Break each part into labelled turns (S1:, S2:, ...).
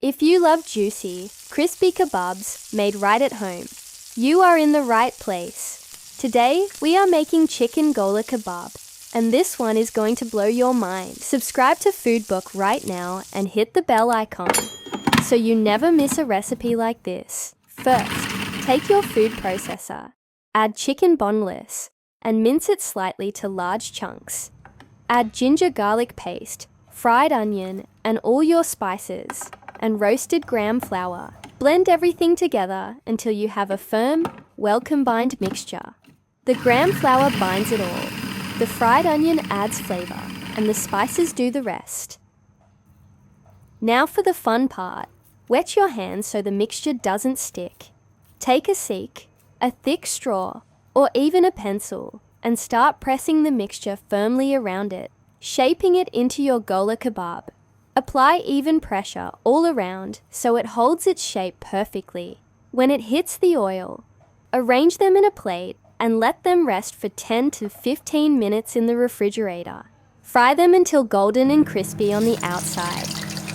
S1: If you love juicy, crispy kebabs made right at home, you are in the right place. Today, we are making chicken Gola Kebab, and this one is going to blow your mind. Subscribe to Foodbook right now and hit the bell icon so you never miss a recipe like this. First, take your food processor, add chicken boneless, and mince it slightly to large chunks. Add ginger garlic paste, fried onion, and all your spices, and roasted gram flour. Blend everything together until you have a firm, well-combined mixture. The gram flour binds it all. The fried onion adds flavor, and the spices do the rest. Now for the fun part. Wet your hands so the mixture doesn't stick. Take a seek, a thick straw, or even a pencil, and start pressing the mixture firmly around it, shaping it into your Gola Kebab. Apply even pressure all around so it holds its shape perfectly. When it hits the oil, arrange them in a plate and let them rest for 10 to 15 minutes in the refrigerator. Fry them until golden and crispy on the outside,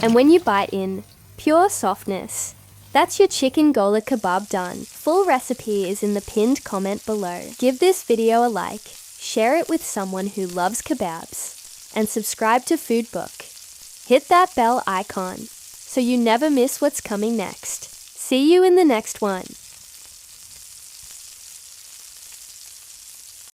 S1: and when you bite in, pure softness. That's your chicken Gola Kebab done. Full recipe is in the pinned comment below. Give this video a like, share it with someone who loves kebabs, and subscribe to Foodbook. Hit that bell icon so you never miss what's coming next. See you in the next one.